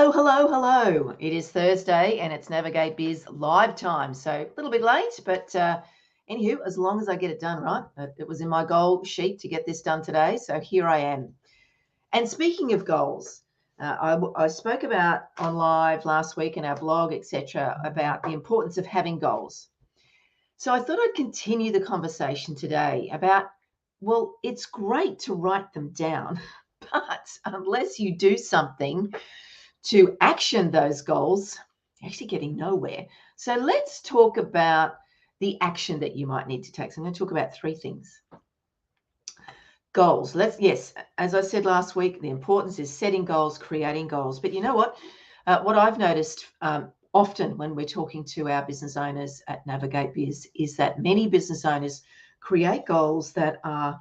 Hello, hello, hello. It is Thursday and it's Navigate Biz live time. So a little bit late, but anywho, as long as I get it done right, it was in my goal sheet to get this done today. So here I am. And speaking of goals, I spoke about on live last week in our blog, etc., about the importance of having goals. So I thought I'd continue the conversation today about, well, it's great to write them down, but unless you do something to action those goals, you're actually getting nowhere. So let's talk about the action that you might need to take. So I'm going to talk about three things. Goals. Yes, as I said last week, the importance is setting goals, creating goals. But you know what? What I've noticed often when we're talking to our business owners at Navigate Biz is that many business owners create goals that are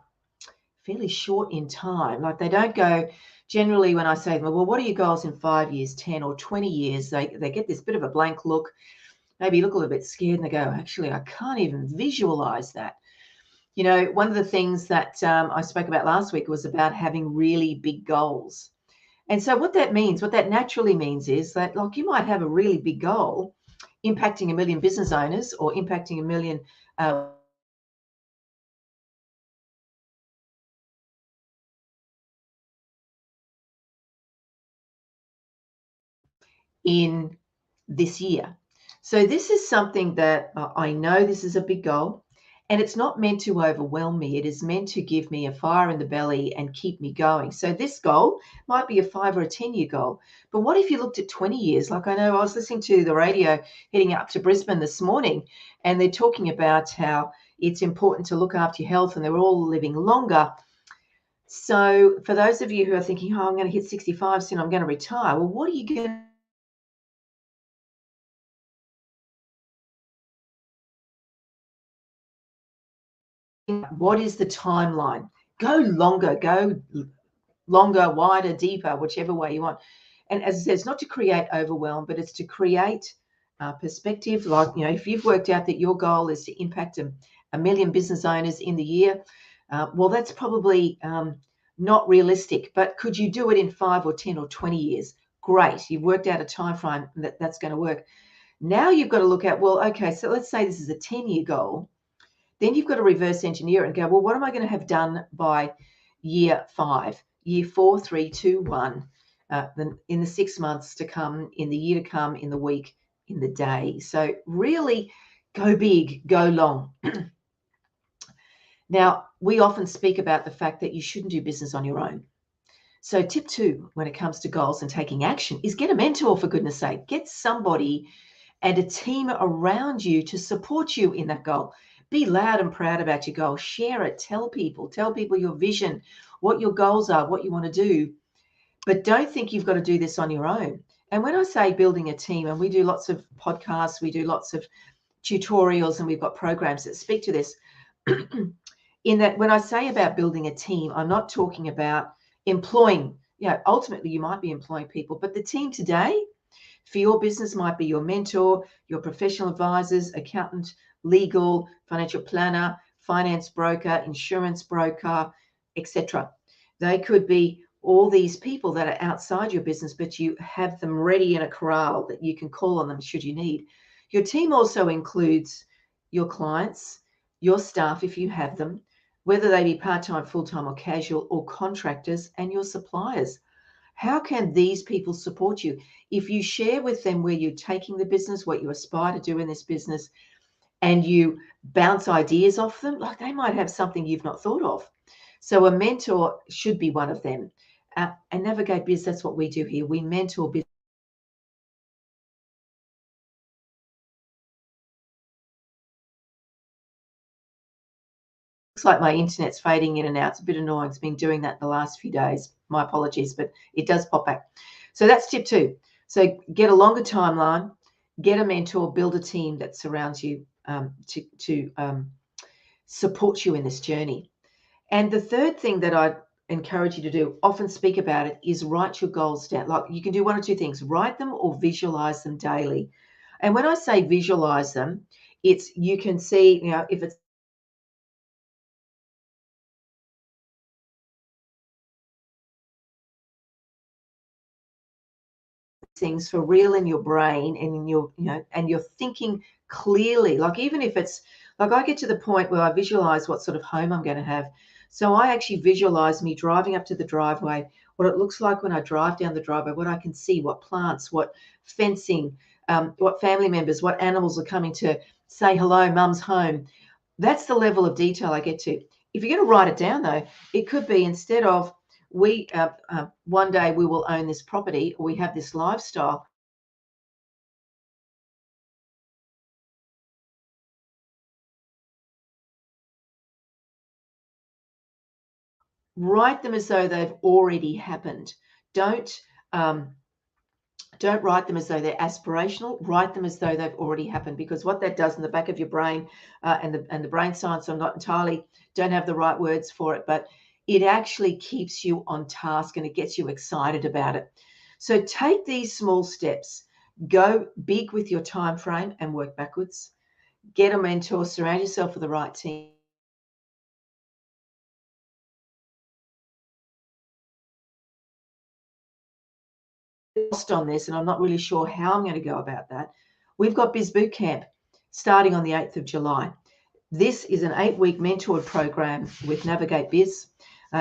fairly short in time. Like they don't go, generally when I say to them, well, what are your goals in 5 years, 10 or 20 years? They get this bit of a blank look, maybe look a little bit scared and they go, actually, I can't even visualize that. You know, one of the things that I spoke about last week was about having really big goals. And so what that means, what that naturally means is that like you might have a really big goal impacting 1 million business owners or impacting 1 million in this year. So this is something that I know this is a big goal and it's not meant to overwhelm me. It is meant to give me a fire in the belly and keep me going. So this goal might be a 5 or a 10-year goal. But what if you looked at 20 years? Like I know I was listening to the radio heading up to Brisbane this morning and they're talking about how it's important to look after your health and they're all living longer. So for those of you who are thinking, oh, I'm going to hit 65 soon, I'm going to retire. Well, what are you going to What is the timeline? Go longer, wider, deeper, whichever way you want. And as I said, it's not to create overwhelm, but it's to create perspective. Like, you know, if you've worked out that your goal is to impact 1 million business owners in the year, well, that's probably not realistic. But could you do it in 5 or 10 or 20 years? Great. You've worked out a time frame that's going to work. Now you've got to look at, well, okay, so let's say this is a 10-year goal. Then you've got to reverse engineer it and go, well, what am I going to have done by year 5, year 4, 3, 2, 1, in the 6 months to come, in the year to come, in the week, in the day. So really go big, go long. Now, we often speak about the fact that you shouldn't do business on your own. So tip 2, when it comes to goals and taking action, is get a mentor, for goodness sake. Get somebody and a team around you to support you in that goal. Be loud and proud about your goal. Share it. Tell people your vision, what your goals are, what you want to do. But don't think you've got to do this on your own. And when I say building a team, and we do lots of podcasts, we do lots of tutorials, and we've got programs that speak to this. In that, when I say about building a team, I'm not talking about employing, ultimately you might be employing people, but the team today for your business might be your mentor, your professional advisors, accountant, legal, financial planner, finance broker, insurance broker, etc. They could be all these people that are outside your business, but you have them ready in a corral that you can call on them should you need. Your team also includes your clients, your staff, if you have them, whether they be part-time, full-time or casual, or contractors, and your suppliers. How can these people support you? If you share with them where you're taking the business, what you aspire to do in this business, and you bounce ideas off them, like they might have something you've not thought of. So a mentor should be one of them. And Navigate Biz, that's what we do here. We mentor business. Looks like my internet's fading in and out. It's a bit annoying. It's been doing that the last few days. My apologies, but it does pop back. So that's tip 2. So get a longer timeline, get a mentor, build a team that surrounds you to support you in this journey. And the third thing that I'd encourage you to do, often speak about it, is write your goals down. Like you can do one or two things, write them or visualize them daily. And when I say visualize them, it's you can see, if it's things for real in your brain and in your, and you're thinking clearly. Like, even if it's like, I get to the point where I visualize what sort of home I'm going to have. So I actually visualize me driving up to the driveway, what it looks like when I drive down the driveway, what I can see, what plants, what fencing, what family members, what animals are coming to say hello, mum's home. That's the level of detail I get to. If you're going to write it down, though, it could be, instead of one day we will own this property, or we have this lifestyle. Write them as though they've already happened. Don't write them as though they're aspirational. Write them as though they've already happened, because what that does in the back of your brain, and the brain science, I'm not entirely, don't have the right words for it, but it actually keeps you on task and it gets you excited about it. So take these small steps, go big with your time frame and work backwards. Get a mentor, surround yourself with the right team. Lost on this, and I'm not really sure how I'm going to go about that. We've got Biz Boot Camp starting on the 8th of July. This is an 8-week mentored program with Navigate Biz.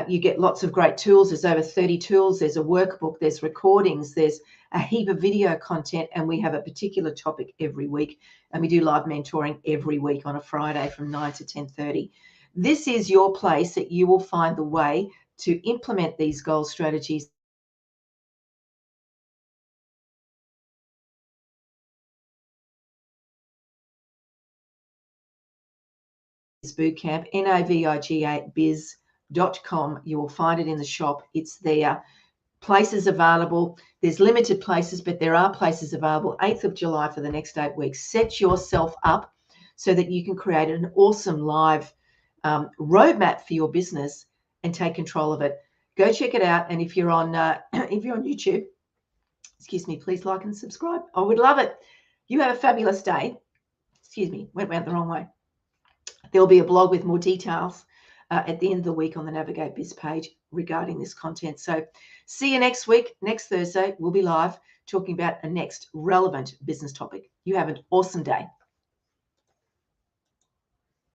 You get lots of great tools. There's over 30 tools. There's a workbook. There's recordings. There's a heap of video content. And we have a particular topic every week. And we do live mentoring every week on a Friday from 9 to 10:30. This is your place that you will find the way to implement these goal strategies. Bootcamp, NAVIGA biz.com. You will find it in the shop. It's there. Places available. There's limited places, but there are places available. 8th of July for the next 8 weeks. Set yourself up so that you can create an awesome live roadmap for your business and take control of it. Go check it out. And if you're on YouTube, excuse me, please like and subscribe. I would love it. You have a fabulous day. Excuse me, went the wrong way. There'll be a blog with more details at the end of the week on the Navigate Biz page regarding this content. So see you next week. Next Thursday, we'll be live talking about a next relevant business topic. You have an awesome day.